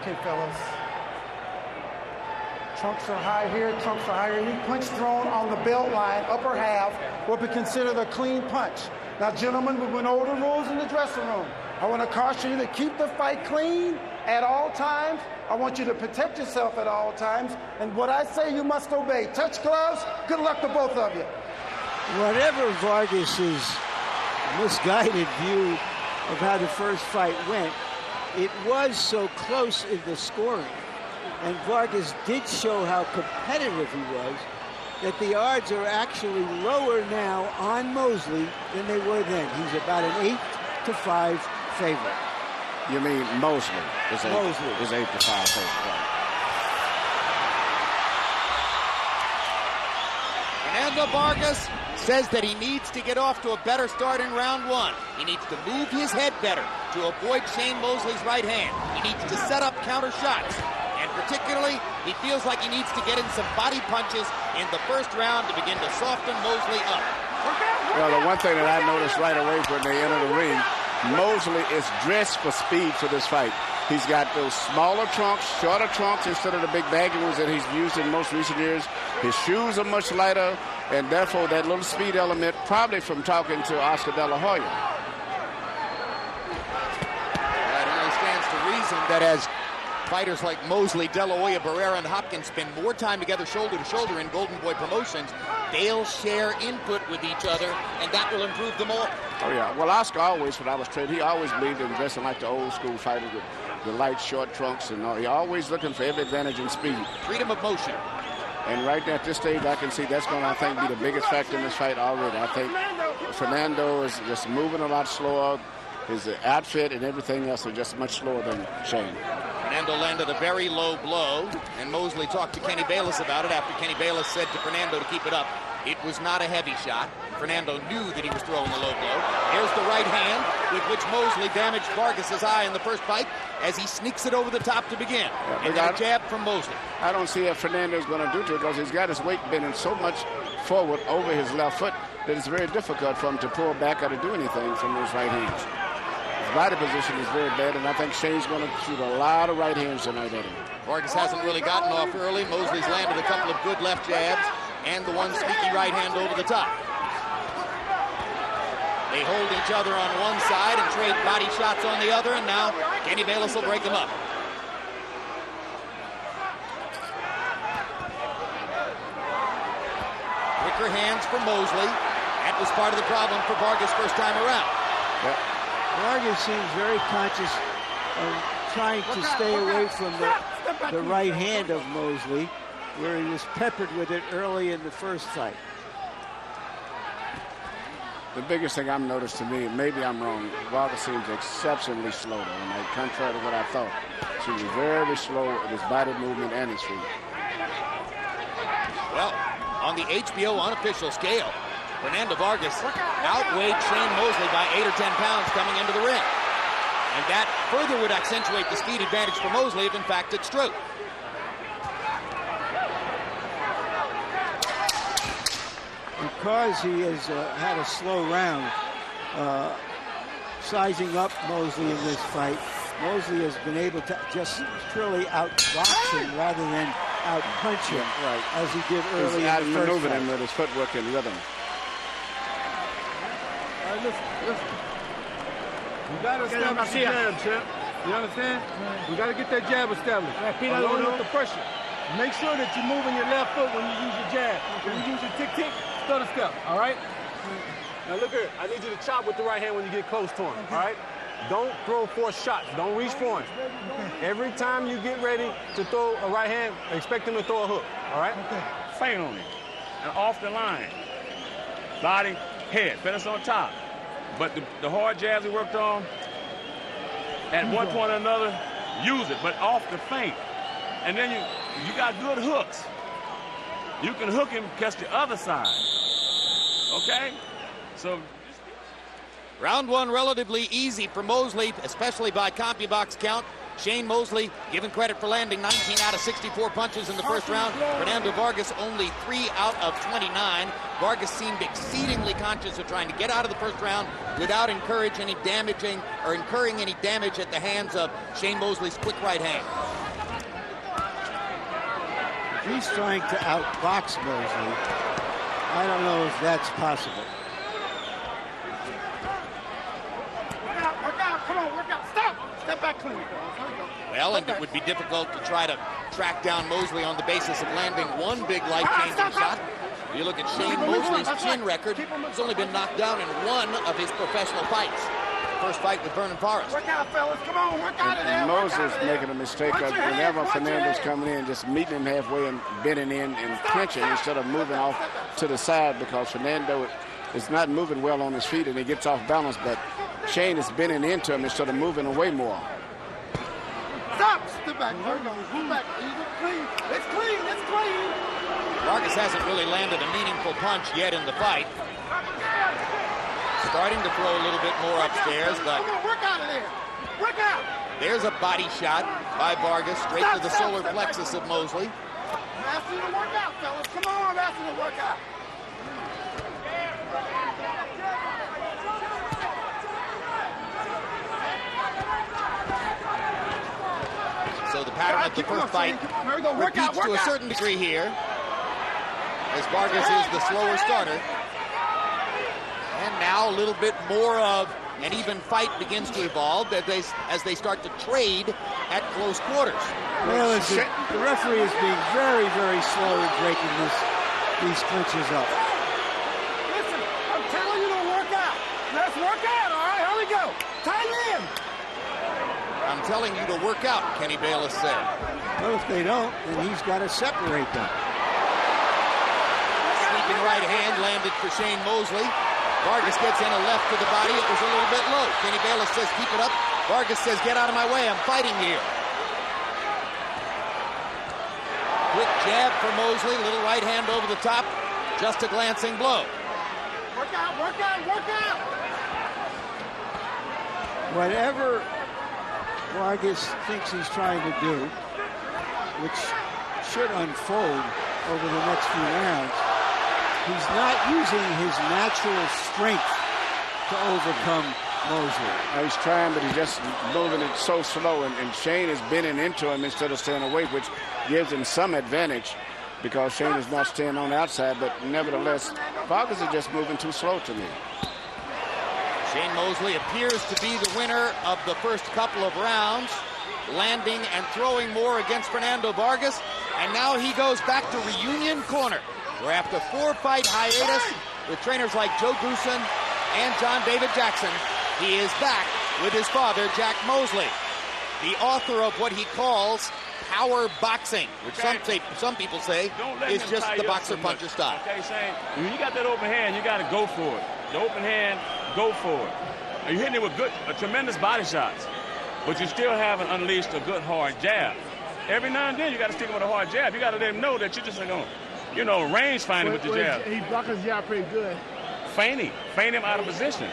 Okay, fellas. Trunks are high here, trunks are higher. Any punch thrown on the belt line, upper half, will be considered a clean punch. Now, gentlemen, we went over the rules in the dressing room. I want to caution you to keep the fight clean at all times. I want you to protect yourself at all times. And what I say, you must obey. Touch gloves. Good luck to both of you. Whatever Vargas's misguided view of how the first fight went, it was so close in the scoring. And Vargas did show how competitive he was, that the odds are actually lower now on Mosley than they were then. He's about an 8-5 favorite. You mean Mosley is 8-5 favorite. Fernando Vargas says that he needs to get off to a better start in round one. He needs to move his head better to avoid Shane Mosley's right hand. He needs to set up counter shots. And particularly, he feels like he needs to get in some body punches in the first round to begin to soften Mosley up. Well, the one thing that I noticed right away when they enter the ring, Mosley is dressed for speed for this fight. He's got those smaller trunks, shorter trunks instead of the big baggy ones that he's used in most recent years. His shoes are much lighter, and therefore that little speed element, probably from talking to Oscar De La Hoya. That only stands to reason that as fighters like Mosley, De La Hoya, Barrera, and Hopkins spend more time together shoulder to shoulder in Golden Boy promotions, they'll share input with each other, and that will improve them all. Oh, yeah. Well, Oscar always, when I was trained, he always believed in dressing like the old school fighters with the light, short trunks, and all. He always looking for every advantage in speed. Freedom of motion. And right at this stage, I can see that's going to, I think, be the biggest factor in this fight already. I think Fernando is just moving a lot slower. His outfit and everything else are just much slower than Shane. Fernando landed a very low blow, and Mosley talked to Kenny Bayless about it after Kenny Bayless said to Fernando to keep it up. It was not a heavy shot. Fernando knew that he was throwing a low blow. Here's the right hand with which Mosley damaged Vargas's eye in the first fight as he sneaks it over the top to begin. Yeah, and then a jab from Mosley. I don't see what Fernando's going to do to it because he's got his weight bending so much forward over his left foot that it's very difficult for him to pull back or to do anything from those right hands. His body position is very bad, and I think Shane's going to shoot a lot of right hands tonight at him. Vargas hasn't really gotten off early. Mosley's landed a couple of good left jabs and the one sneaky right hand over the top. They hold each other on one side and trade body shots on the other, and now Kenny Bayless will break them up. Quicker hands for Mosley. That was part of the problem for Vargas first time around. Yep. Vargas seems very conscious of trying to stay away from the right hand of Mosley, where he was peppered with it early in the first fight. The biggest thing I've noticed to me, maybe I'm wrong, Vargas seems exceptionally slow tonight, contrary to what I thought. He was very slow in his body movement and his feet. Well, on the HBO unofficial scale, Fernando Vargas outweighed Shane Mosley by 8 or 10 pounds coming into the ring. And that further would accentuate the speed advantage for Mosley if in fact it's true. Because he has had a slow round, sizing up Mosley in this fight, Mosley has been able to just purely outbox him rather than outpunch him, right, as he did early in the first fight. Him with his footwork and rhythm. Listen. We got to establish the jab, champ. You understand? We got to get that jab established. Along with the pressure. Make sure that you're moving your left foot when you use your jab. When you use your tick-tick, stutter step, all right? Now look here. I need you to chop with the right hand when you get close to him, all right? Don't throw forced shots. Don't reach for him. Every time you get ready to throw a right hand, expect him to throw a hook, all right? Feint on him and off the line. Body, head, finish on top. But the hard jabs he worked on, at one point or another, use it, but off the feint. And then you got good hooks. You can hook him, catch the other side. Okay? So Round one relatively easy for Mosley, especially by CompuBox count. Shane Mosley given credit for landing 19 out of 64 punches in the first round. Fernando Vargas only 3 out of 29. Vargas seemed exceedingly conscious of trying to get out of the first round without incurring any damage at the hands of Shane Mosley's quick right hand. If he's trying to outbox Mosley, I don't know if that's possible. Work out, come on, work out, stop! Step back clean. Well, and it would be difficult to try to track down Mosley on the basis of landing one big life-changing shot. If you look at Shane Mosley's chin record, he's only been knocked down in one of his professional fights. First fight with Vernon Forrest. Work out, fellas, come on, work out of there. And Mosley's making a mistake of whenever Fernando's coming in, just meeting him halfway and bending in and clinching instead of moving off to the side, because Fernando is not moving well on his feet and he gets off balance, but Shane is bending into him instead of moving away more. Stop! Step back. There we go. Move back. Clean. It's clean. It's clean. Vargas hasn't really landed a meaningful punch yet in the fight. Starting to throw a little bit more upstairs, but come on, work out of there. Work out. There's a body shot by Vargas straight to the solar plexus of Mosley. I'm asking you to work out, fellas. Come on, I'm asking you to work out. So the pattern of the first fight repeats to a certain degree here, as Vargas is the slower starter. And now a little bit more of an even fight begins to evolve as they start to trade at close quarters. Well, the referee is being very, very slow in breaking these clinches up. Listen, I'm telling you to work out. Let's work out, all right? Here we go. Tight in. I'm telling you to work out, Kenny Bayless said. Well, if they don't, then he's got to separate them. Sweeping right hand landed for Shane Mosley. Vargas gets in a left to the body. It was a little bit low. Kenny Bayless says, keep it up. Vargas says, get out of my way. I'm fighting here. Quick jab for Mosley. Little right hand over the top. Just a glancing blow. Work out, work out, work out. Whatever Vargas thinks he's trying to do, which should unfold over the next few rounds, he's not using his natural strength to overcome Mosley. He's trying, but he's just moving it so slow, and Shane is bending into him instead of staying away, which gives him some advantage because Shane is not staying on the outside, but nevertheless, Vargas is just moving too slow to me. Shane Mosley appears to be the winner of the first couple of rounds, landing and throwing more against Fernando Vargas, and now he goes back to Reunion Corner, where after 4-fight hiatus with trainers like Joe Goosen and John David Jackson, he is back with his father, Jack Mosley, the author of what he calls power boxing, which some people say is just the boxer-puncher style. Okay, saying when you got that open hand, you got to go for it. The open hand, go for it. And you're hitting it with tremendous body shots, but you still haven't unleashed a good hard jab. Every now and then, you got to stick with a hard jab. You got to let him know that you're just going to, range finding with the jab. He blocked his jab pretty good. Feint him out of position.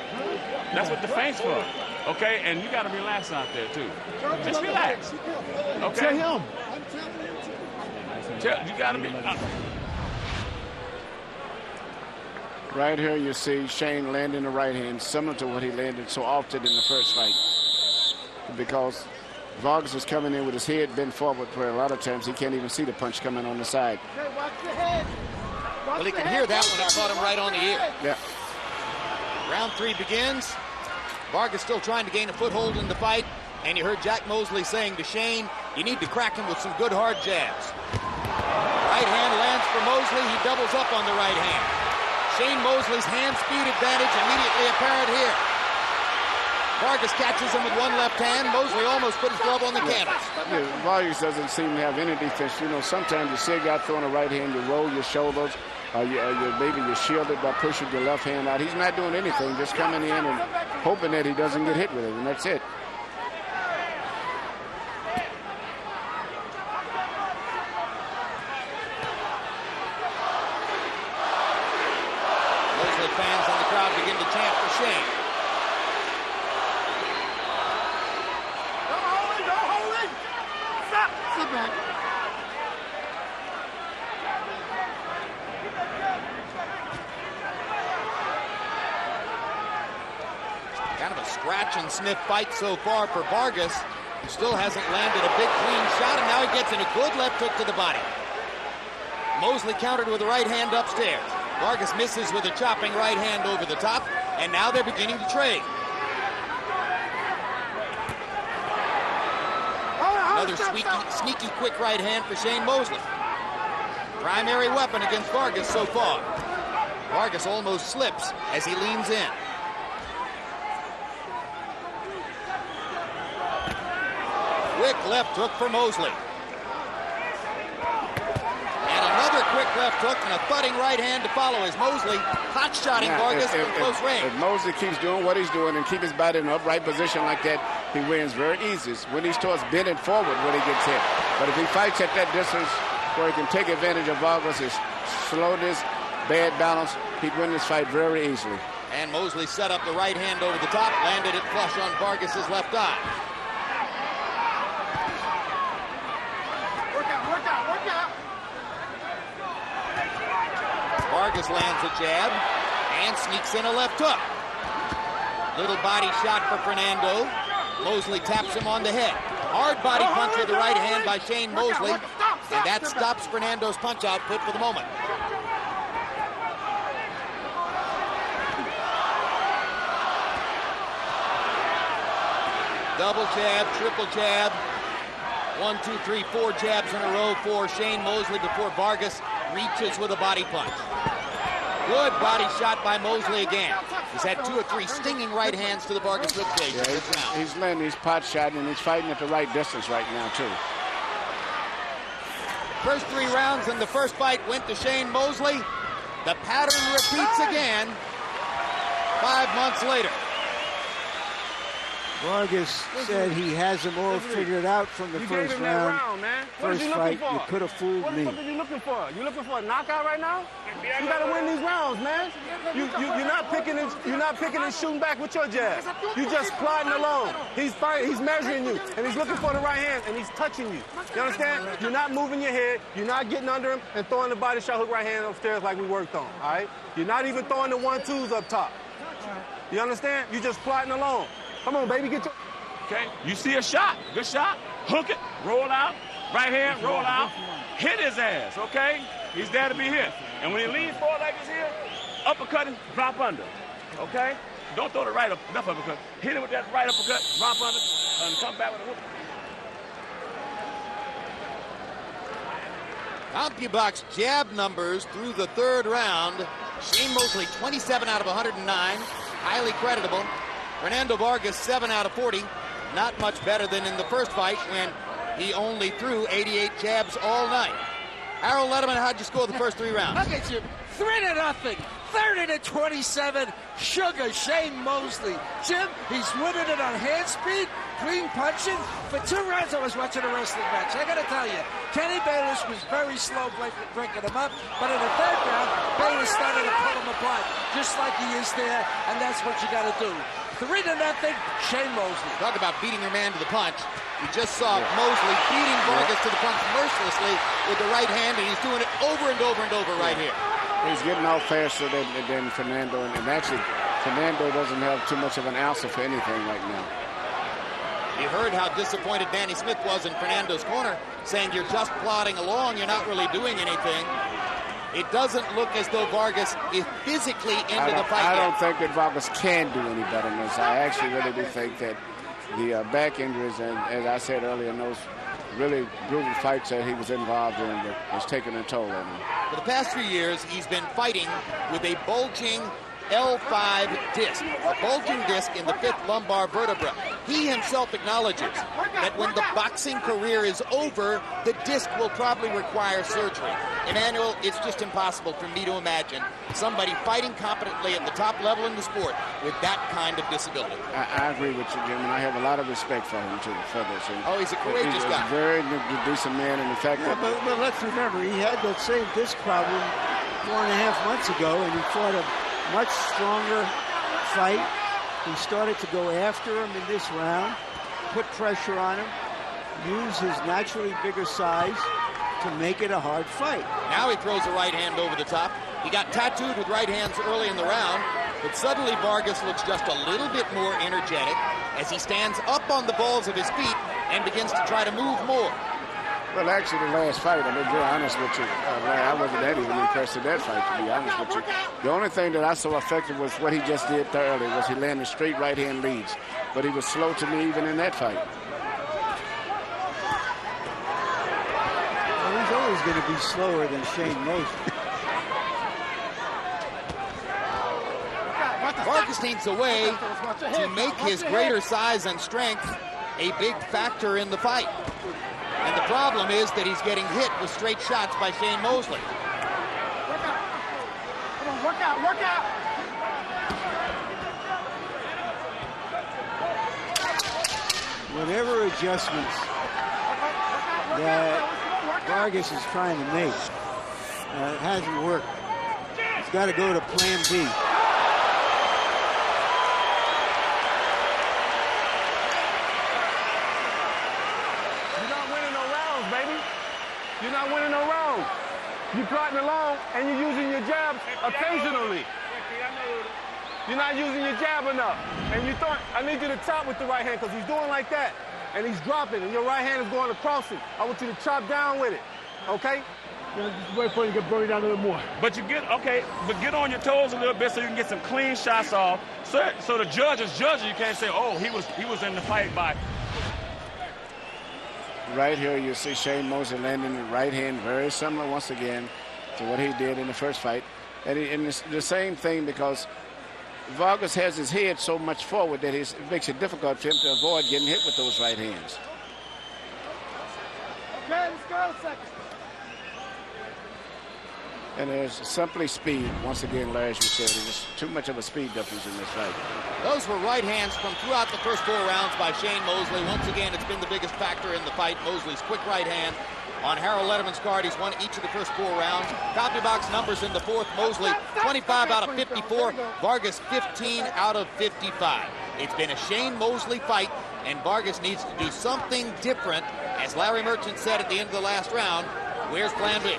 That's what the feint's for. Okay, and you got to relax out there too. Just relax. Okay. Tell him. You got to be. Right here you see Shane landing the right hand, similar to what he landed so often in the first fight. Because Vargas is coming in with his head bent forward, where a lot of times he can't even see the punch coming on the side. Well, he can hear that when it caught him right on the ear. Yeah. Round 3 begins. Vargas still trying to gain a foothold in the fight. And you heard Jack Mosley saying to Shane, you need to crack him with some good hard jabs. Right hand lands for Mosley. He doubles up on the right hand. Shane Mosley's hand speed advantage immediately apparent here. Vargas catches him with one left hand. Mosley almost put his glove on the canvas. Yeah, Vargas doesn't seem to have any defense. Sometimes you see a guy throwing a right hand, you roll your shoulders, maybe you're shielded by pushing your left hand out. He's not doing anything, just coming in and hoping that he doesn't get hit with it, and that's it. Mosley fans in the crowd begin to chant for Shane. back. Kind of a scratch and sniff fight so far for Vargas. He still hasn't landed a big clean shot, and now he gets in a good left hook to the body. Mosley countered with a right hand upstairs. Vargas misses with a chopping right hand over the top, and now they're beginning to trade. Another sneaky quick right hand for Shane Mosley. Primary weapon against Vargas so far. Vargas almost slips as he leans in. Quick left hook for Mosley. And another quick left hook and a thudding right hand to follow as Mosley hot-shotting Vargas from close range. If Mosley keeps doing what he's doing and keep his body in an upright position like that, he wins very easy. When he starts bending forward when he gets hit. But if he fights at that distance where he can take advantage of Vargas' slowness, bad balance, he'd win this fight very easily. And Mosley set up the right hand over the top, landed it flush on Vargas' left eye. Vargas lands a jab and sneaks in a left hook. Little body shot for Fernando. Mosley taps him on the head. Hard body punch with the right hand by Shane Mosley. And that stops Fernando's punch output for the moment. Double jab, triple jab. 1, 2, 3, 4 jabs in a row for Shane Mosley before Vargas reaches with a body punch. Good body shot by Mosley again. He's had 2 or 3 stinging right hands to the Vargas ribcage. Yeah, he's landing his pot shot, and he's fighting at the right distance right now, too. First 3 rounds in the first fight went to Shane Mosley. The pattern repeats again 5 months later. Vargas said he has them all figured out from the first round. First fight, you could have fooled me. What are you looking for? You looking for a knockout right now? You got to win these rounds, man. You're not picking and shooting back with your jab. You just plodding along. He's fighting, he's measuring you, and he's looking for the right hand, and he's touching you. You understand? You're not moving your head. You're not getting under him and throwing the body shot hook right hand upstairs like we worked on. All right? You're not even throwing the 1-2s up top. You understand? You're just plodding along. Come on, baby, get your... Okay, you see a shot, good shot, hook it, roll out, right hand, roll out, hit his ass, okay? He's there to be hit. And when he leans forward like he's here, uppercut him, drop under, okay? Don't throw the right left uppercut. Hit him with that right uppercut, drop under, and come back with a hook. CompuBox jab numbers through the 3rd round. Shane Mosley, 27 out of 109, highly creditable. Fernando Vargas, 7 out of 40. Not much better than in the first fight when he only threw 88 jabs all night. Harold Letterman, how'd you score the first 3 rounds? Look at you, 3-0, 30-27. Sugar Shane Mosley. Jim, he's winning it on hand speed, clean punching. For 2 rounds, I was watching a wrestling match. I gotta tell you, Kenny Bayless was very slow breaking him up, but in the 3rd round, Bayless started to pull him apart, just like he is there, and that's what you gotta do. 3-0, Shane Mosley. Talk about beating your man to the punch. You just saw Mosley beating Vargas to the punch mercilessly with the right hand, and he's doing it over and over and over right here. He's getting off faster than Fernando, and actually, Fernando doesn't have too much of an answer for anything right now. You heard how disappointed Danny Smith was in Fernando's corner, saying you're just plodding along, you're not really doing anything. It doesn't look as though Vargas is physically into the fight I yet. don't think that Vargas can do any better than this. I actually really do think that the back injuries, and as I said earlier, in those really brutal fights that he was involved in, was taking a toll on him. For the past few years, he's been fighting with a bulging L5 disc, a bulging disc in the 5th lumbar vertebra. He himself acknowledges that when the boxing career is over, the disc will probably require surgery. Emmanuel, it's just impossible for me to imagine somebody fighting competently at the top level in the sport with that kind of disability. I agree with you, Jim, and I have a lot of respect for him, too, for this. And he's a courageous guy. He's a very decent man, and the fact that... But let's remember, he had that same disc problem 4.5 months ago, and he fought a much stronger fight. He started to go after him in this round, put pressure on him. use his naturally bigger size to make it a hard fight. Now he throws a right hand over the top. He got tattooed with right hands early in the round, but suddenly Vargas looks just a little bit more energetic as he stands up on the balls of his feet and begins to try to move more. Well, actually, the last fight, I'll be very honest with you, I wasn't that even impressed with that fight, to be honest with you. The only thing that I saw effective was what he just did thoroughly, was he landed straight right-hand leads. But he was slow to me even in that fight. Well, he's always going to be slower than Shane Mosley. Vargas needs a way to make his greater size and strength a big factor in the fight. And the problem is that he's getting hit with straight shots by Shane Mosley. Work out. Come on, work out, work out. Whatever adjustments that Vargas is trying to make, it hasn't worked. He's got to go to plan B. You're not winning no rounds. You're plotting along and you're using your jabs occasionally. You're not using your jab enough. And you thought, I need you to chop with the right hand because he's doing like that. And he's dropping and your right hand is going across him. I want you to chop down with it, okay? Just wait for you to get buried down a little more. But you get, okay, but get on your toes a little bit so you can get some clean shots off. So the judge is judging. You can't say, oh, he was in the fight by... Right here, you see Shane Mosley landing the right hand, very similar once again to what he did in the first fight. And it's the same thing because Vargas has his head so much forward that it makes it difficult for him to avoid getting hit with those right hands. Okay, let's go. Second. And there's simply speed. Once again, Larry, as you said, it was too much of a speed difference in this fight. Those were right hands from throughout the first 4 rounds by Shane Mosley. Once again, it's been the biggest factor in the fight. Mosley's quick right hand. On Harold Letterman's card, he's won each of the first 4 rounds. Copy box numbers in the fourth. Mosley, 25 out of 54. Vargas, 15 out of 55. It's been a Shane Mosley fight, and Vargas needs to do something different. As Larry Merchant said at the end of the last round, where's plan B?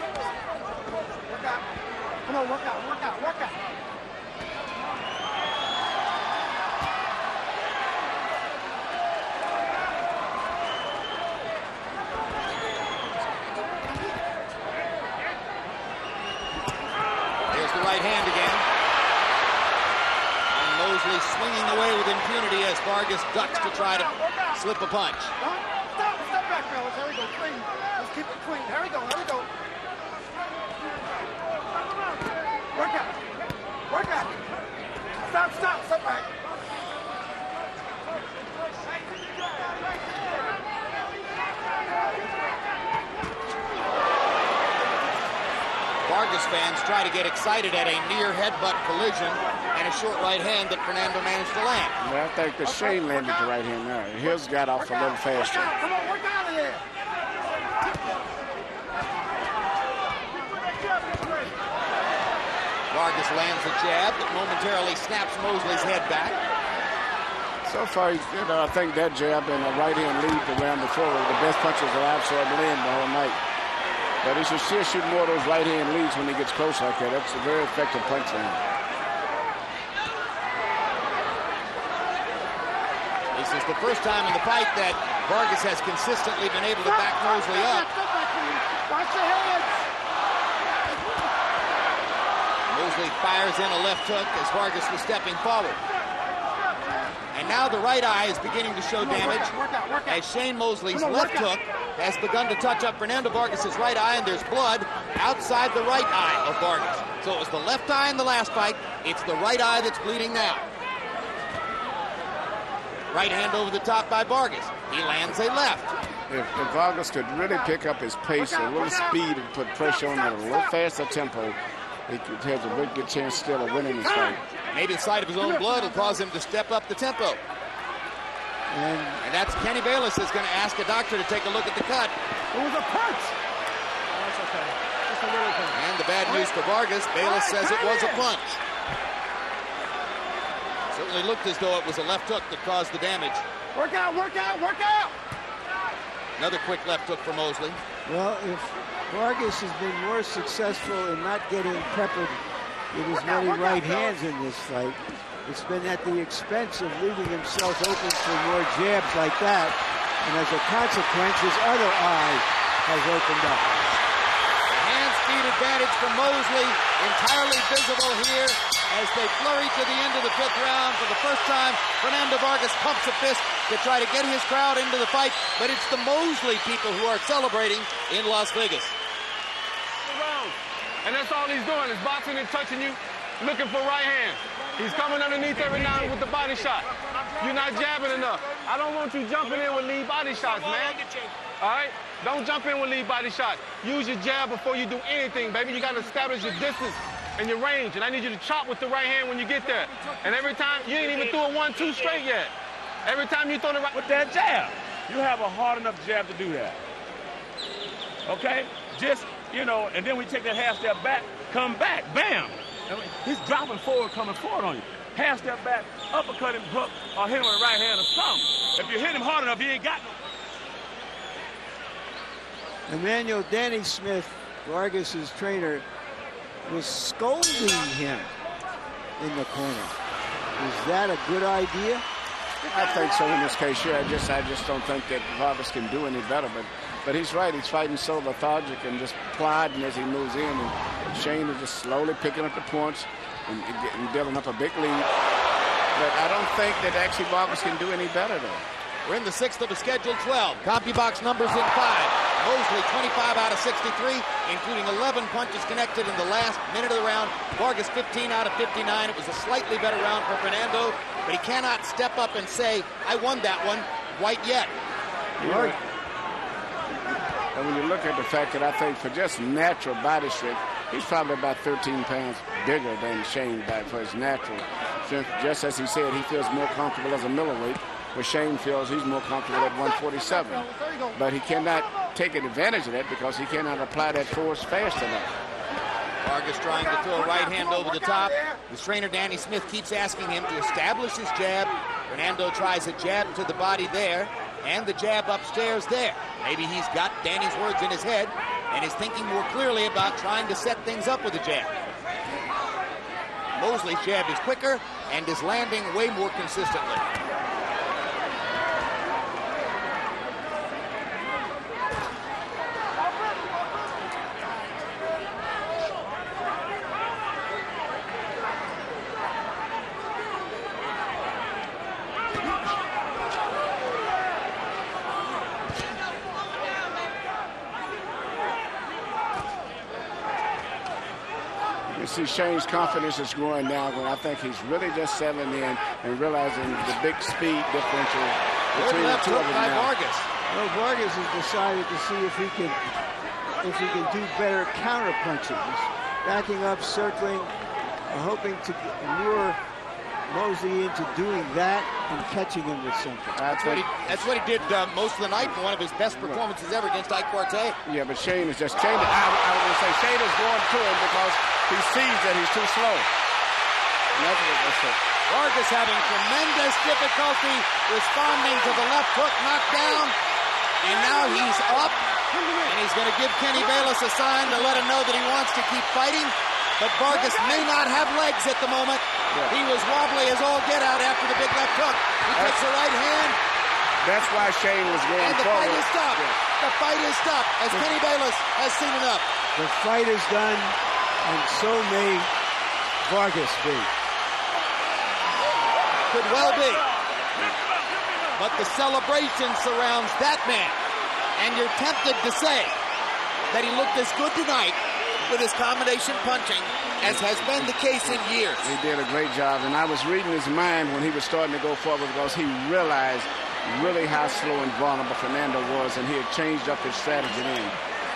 Come on, work out, work out, work out. There's the right hand again. And Mosley swinging away with impunity as Vargas ducks to try to slip a punch. Step back, fellas. There we go, clean. Let's keep it clean. There we go, there we go. Work out. Work out. Stop, step back. Vargas fans try to get excited at a near headbutt collision and a short right hand that Fernando managed to land. Well, I think that Shane landed the right hand there. His got off a little faster. Come on, work out of here. Vargas lands a jab that momentarily snaps Mosley's head back. So far, I think that jab and a right-hand lead the round before were the best punches that I've saw him land the whole night. But he should still shoot more of those right-hand leads when he gets close like that. That's a very effective punch for him. This is the first time in the fight that Vargas has consistently been able to back Mosley up. Watch your hands. Mosley fires in a left hook as Vargas was stepping forward. And now the right eye is beginning to show damage as Shane Mosley's left hook has begun to touch up Fernando Vargas' right eye, and there's blood outside the right eye of Vargas. So it was the left eye in the last fight. It's the right eye that's bleeding now. Right hand over the top by Vargas. He lands a left. If Vargas could really pick up his pace, a little speed, and put pressure on at a little faster tempo, he has a very good chance still of winning this fight. Maybe the sight of his own blood will cause him to step up the tempo. And that's Kenny Bayless is going to ask a doctor to take a look at the cut. It was a punch. Oh, that's okay. Just a little punch. And the bad news for Vargas, Bayless says it was a punch. Certainly looked as though it was a left hook that caused the damage. Work out, work out, work out. Another quick left hook for Mosley. Well, if Vargas has been more successful in not getting peppered with his many right hands in this fight, it's been at the expense of leaving himself open for more jabs like that. And as a consequence, his other eye has opened up. Hand-speed advantage for Mosley, entirely visible here as they flurry to the end of the 5th round. For the first time, Fernando Vargas pumps a fist to try to get his crowd into the fight, but it's the Mosley people who are celebrating in Las Vegas. And that's all he's doing is boxing and touching you, looking for right hand. He's coming underneath every now and with the body shot. You're not jabbing enough. I don't want you jumping in with lead body shots, man. All right? Don't jump in with lead body shots. Use your jab before you do anything, baby. You got to establish your distance and your range. And I need you to chop with the right hand when you get there. And every time, you ain't even threw a 1-2 straight yet. Every time you throw the right... With that jab, you have a hard enough jab to do that. Okay? Just, you know, and then we take that half step back, come back, bam. He's dropping forward, coming forward on you. Half step back, uppercut him, hook, or hit him with a right hand or something. If you hit him hard enough, he ain't got no. Emmanuel Danny Smith, Vargas's trainer, was scolding him in the corner. Is that a good idea? I think so in this case, yeah. I just don't think that Vargas can do any better. But he's right. He's fighting so lethargic and just plodding as he moves in. And Shane is just slowly picking up the points and building up a big lead. But I don't think that actually Vargas can do any better, though. We're in the 6th of a scheduled 12. CompuBox numbers in 5. Mosley 25 out of 63, including 11 punches connected in the last minute of the round. Vargas 15 out of 59. It was a slightly better round for Fernando, but he cannot step up and say, I won that one quite yet. Yeah. And when you look at the fact that I think for just natural body strength, he's probably about 13 pounds bigger than Shane for his natural strength. Just as he said, he feels more comfortable as a middleweight, where Shane feels he's more comfortable at 147. But he cannot take advantage of that because he cannot apply that force fast enough. Vargas trying to throw a right hand over the top. His trainer, Danny Smith, keeps asking him to establish his jab. Fernando tries a jab to the body there and the jab upstairs there. Maybe he's got Danny's words in his head and is thinking more clearly about trying to set things up with a jab. Mosley's jab is quicker and is landing way more consistently. See, Shane's confidence is growing now when I think he's really just settling in and realizing the big speed differential between the two of them now. Vargas. Well, Vargas has decided to see if he can do better counter punches. Backing up, circling, hoping to lure Mosley into doing that and catching him with something. That's what he did most of the night. One of his best performances ever against Quartey. Yeah, but Shane is just Shane. I was going to say Shane is going to him because he sees that he's too slow. Vargas having tremendous difficulty responding to the left hook knockdown, and now he's up, and he's going to give Kenny Bayless a sign to let him know that he wants to keep fighting. But Vargas may not have legs at the moment. Yeah. He was wobbly as all get out after the big left hook. He takes the right hand. That's why Shane was going and the forward. Fight is stopped. Yeah. The fight is stopped as Kenny Bayless has seen enough. The fight is done, and so may Vargas be. Could well be. But the celebration surrounds that man. And you're tempted to say that he looked as good tonight with his combination punching as has been the case in years. He did a great job, and I was reading his mind when he was starting to go forward because he realized really how slow and vulnerable Fernando was, and he had changed up his strategy then.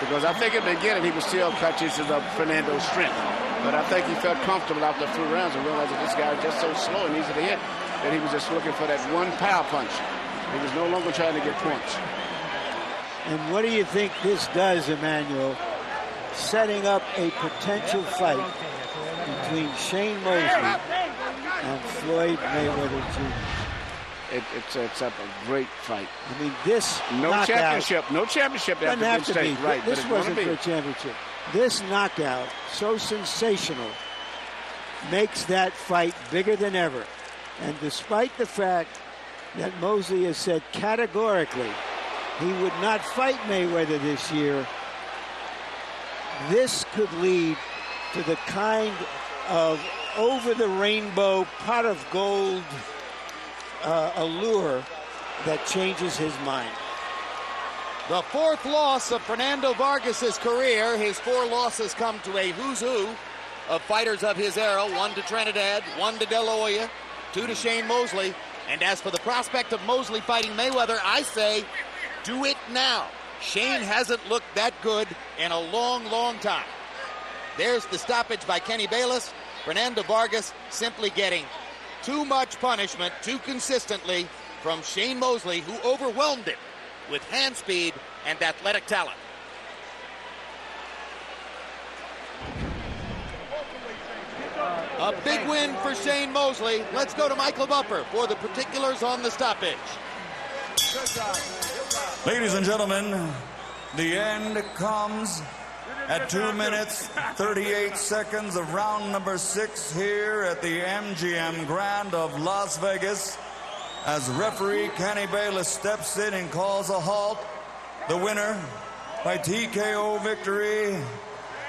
Because I think at the beginning he was still conscious of Fernando's strength, but I think he felt comfortable after a few rounds and realized that this guy was just so slow and easy to hit that he was just looking for that one power punch. He was no longer trying to get points. And what do you think this does, Emmanuel? Setting up a potential fight between Shane Mosley and Floyd Mayweather Jr. it's a great fight. I mean, this no championship doesn't have to be. right? This wasn't for a championship. This knockout, so sensational, makes that fight bigger than ever. And despite the fact that Mosley has said categorically he would not fight Mayweather this year, this could lead to the kind of over-the-rainbow pot of gold allure that changes his mind. The fourth loss of Fernando Vargas' career. His 4 losses come to a who's who of fighters of his era. 1 to Trinidad, 1 to De La Hoya, 2 to Shane Mosley. And as for the prospect of Mosley fighting Mayweather, I say, do it now. Shane hasn't looked that good in a long, long time. There's the stoppage by Kenny Bayless. Fernando Vargas simply getting too much punishment too consistently from Shane Mosley, who overwhelmed him with hand speed and athletic talent. A big win for Shane Mosley. Let's go to Michael Buffer for the particulars on the stoppage. Ladies and gentlemen, the end comes at 2 minutes, 38 seconds of round number 6 here at the MGM Grand of Las Vegas. As referee Kenny Bayless steps in and calls a halt, the winner by TKO victory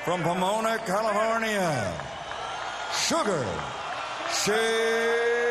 from Pomona, California, Sugar Shane